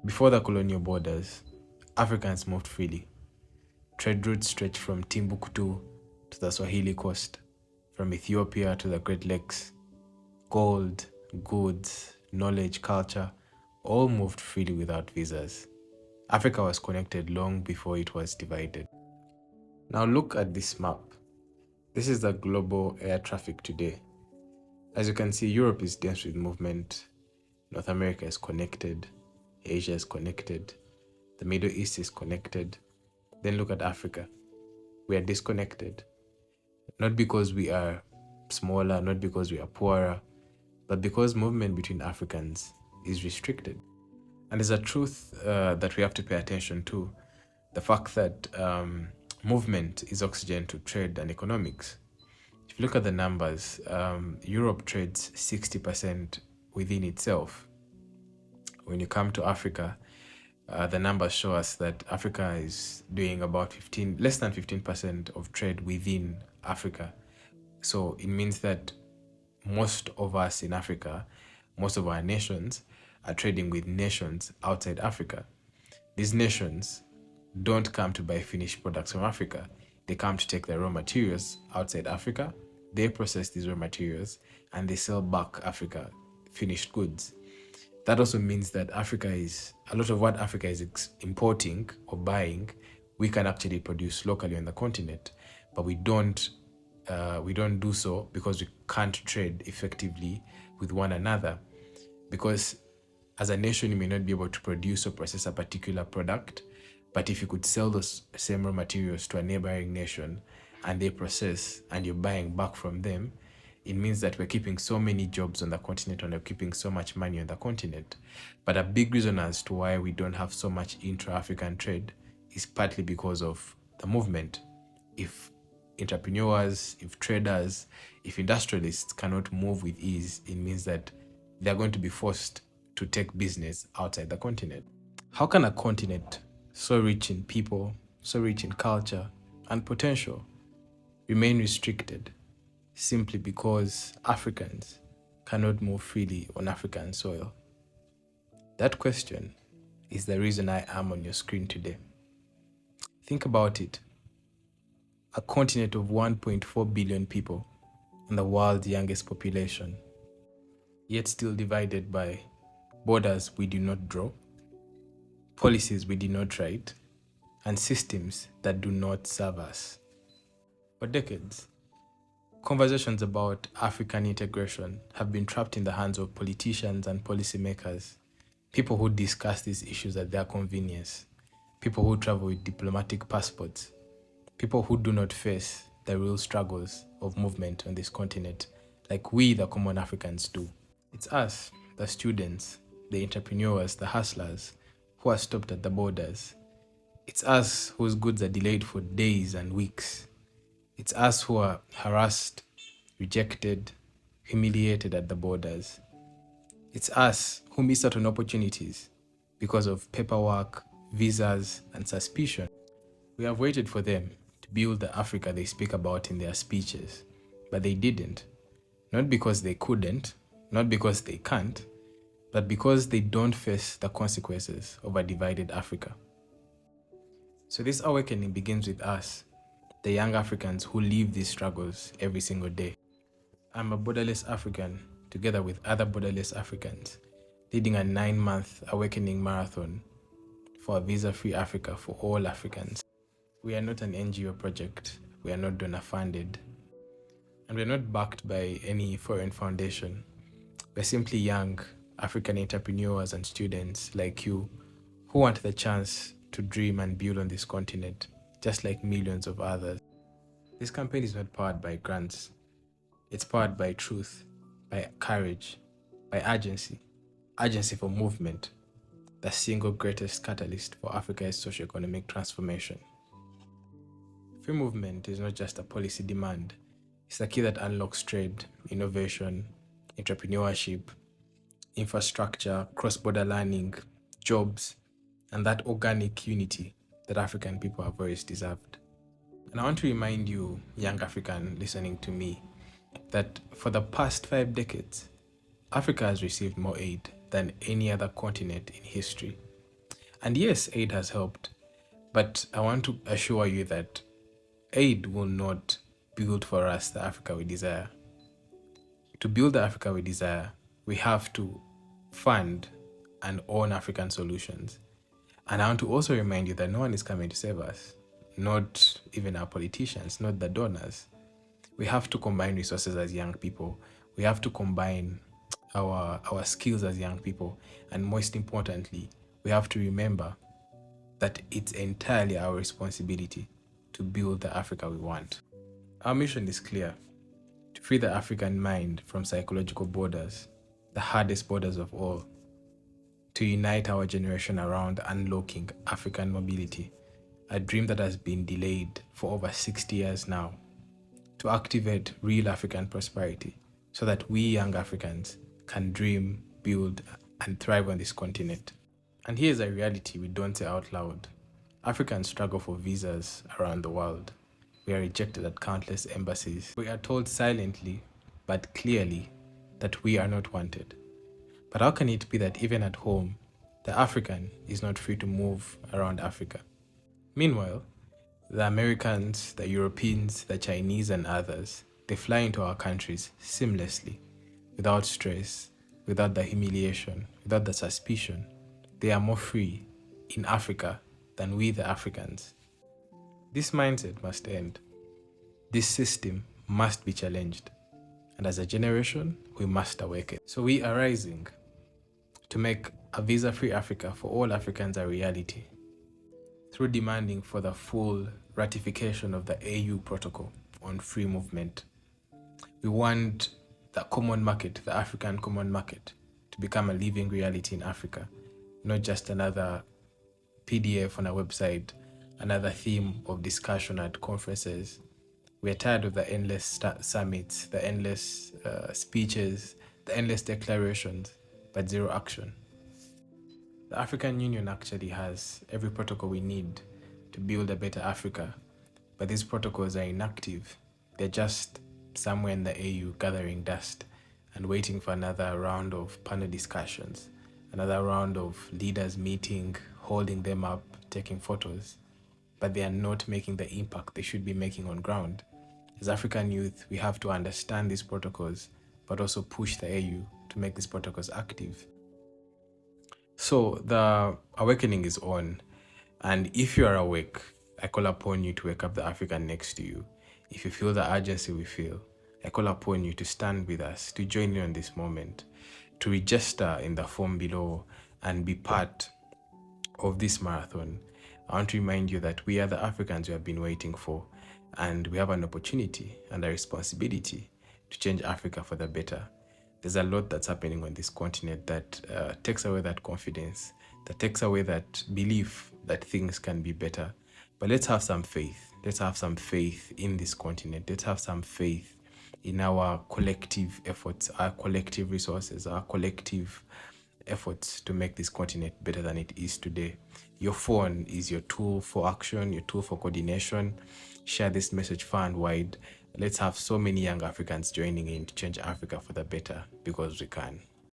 Before the colonial borders, Africans moved freely. Trade routes stretched from Timbuktu to the Swahili coast, from Ethiopia to the Great Lakes. Gold, goods, knowledge, culture, all moved freely without visas. Africa was connected long before it was divided. Now look at this map. This is the global air traffic today. As you can see, Europe is dense with movement, North America is connected, Asia is connected, the Middle East is connected. Then look at Africa. We are disconnected. Not because we are smaller, not because we are poorer, but because movement between Africans is restricted. And there's a truth that we have to pay attention to, the fact that movement is oxygen to trade and economics. If you look at the numbers, Europe trades 60% within itself. When you come to Africa, the numbers show us that Africa is doing about less than 15% of trade within Africa. So it means that most of us in Africa, most of our nations are trading with nations outside Africa. These nations don't come to buy finished products from Africa. They come to take their raw materials outside Africa, they process these raw materials, and they sell back Africa finished goods. That also means that a lot of what Africa is importing or buying, we can actually produce locally on the continent, but we don't do so because we can't trade effectively with one another. Because as a nation, you may not be able to produce or process a particular product, but if you could sell those same raw materials to a neighboring nation and they process and you're buying back from them, it means that we're keeping so many jobs on the continent and we're keeping so much money on the continent. But a big reason as to why we don't have so much intra-African trade is partly because of the movement. If entrepreneurs, if traders, if industrialists cannot move with ease, it means that they're going to be forced to take business outside the continent. How can a continent so rich in people, so rich in culture and potential remain restricted simply because Africans cannot move freely on African soil? That question is the reason I am on your screen today. Think about it. A continent of 1.4 billion people and the world's youngest population, yet still divided by borders we do not draw, policies we did not write, and systems that do not serve us. For decades, conversations about African integration have been trapped in the hands of politicians and policymakers, people who discuss these issues at their convenience, people who travel with diplomatic passports, people who do not face the real struggles of movement on this continent like we, the common Africans, do. It's us, the students, the entrepreneurs, the hustlers, who are stopped at the borders. It's us whose goods are delayed for days and weeks. It's us who are harassed, rejected, humiliated at the borders. It's us who miss out on opportunities because of paperwork, visas, and suspicion. We have waited for them to build the Africa they speak about in their speeches, but they didn't. Not because they couldn't, not because they can't, but because they don't face the consequences of a divided Africa. So this awakening begins with us, the young Africans who live these struggles every single day. I'm a borderless African, together with other borderless Africans, leading a 9-month awakening marathon for a visa-free Africa for all Africans. We are not an NGO project, we are not donor funded, and we're not backed by any foreign foundation. We're simply young African entrepreneurs and students like you who want the chance to dream and build on this continent, just like millions of others. This campaign is not powered by grants. It's powered by truth, by courage, by urgency for movement, the single greatest catalyst for Africa's socio-economic transformation. Free movement is not just a policy demand, it's the key that unlocks trade, innovation, entrepreneurship, infrastructure, cross-border learning, jobs, and that organic unity that African people have always deserved. And I want to remind you, young African listening to me, that for the past 5 decades, Africa has received more aid than any other continent in history. And yes, aid has helped, but I want to assure you that aid will not build for us the Africa we desire. To build the Africa we desire, we have to fund and own African solutions. And I want to also remind you that no one is coming to save us, not even our politicians, not the donors. We have to combine resources as young people. We have to combine our skills as young people. And most importantly, we have to remember that it's entirely our responsibility to build the Africa we want. Our mission is clear: to free the African mind from psychological borders, the hardest borders of all, to unite our generation around unlocking African mobility, a dream that has been delayed for over 60 years now, to activate real African prosperity so that we young Africans can dream, build, and thrive on this continent. And here's a reality we don't say out loud. Africans struggle for visas around the world. We are rejected at countless embassies. We are told silently, but clearly, that we are not wanted. But how can it be that even at home, the African is not free to move around Africa? Meanwhile, the Americans, the Europeans, the Chinese, and others, they fly into our countries seamlessly, without stress, without the humiliation, without the suspicion. They are more free in Africa than we, the Africans. This mindset must end. This system must be challenged. And as a generation, we must awaken. So we are rising to make a visa-free Africa for all Africans a reality through demanding for the full ratification of the AU Protocol on Free Movement. We want the common market, the African common market, to become a living reality in Africa, not just another PDF on a website, another theme of discussion at conferences. We're tired of the endless summits, the endless speeches, the endless declarations, but zero action. The African Union actually has every protocol we need to build a better Africa, but these protocols are inactive. They're just somewhere in the AU gathering dust and waiting for another round of panel discussions, another round of leaders meeting, holding them up, taking photos, but they are not making the impact they should be making on ground. As African youth, we have to understand these protocols, but also push the AU to make these protocols active. So the awakening is on, and if you are awake, I call upon you to wake up the African next to you. If you feel the urgency we feel, I call upon you to stand with us, to join in on this moment, to register in the form below and be part of this marathon. I want to remind you that we are the Africans you have been waiting for, and we have an opportunity and a responsibility to change Africa for the better. There's a lot that's happening on this continent that takes away that confidence, that takes away that belief that things can be better. But let's have some faith. Let's have some faith in this continent. Let's have some faith in our collective efforts, our collective resources, our collective efforts to make this continent better than it is today. Your phone is your tool for action, your tool for coordination. Share this message far and wide. Let's have so many young Africans joining in to change Africa for the better, because we can.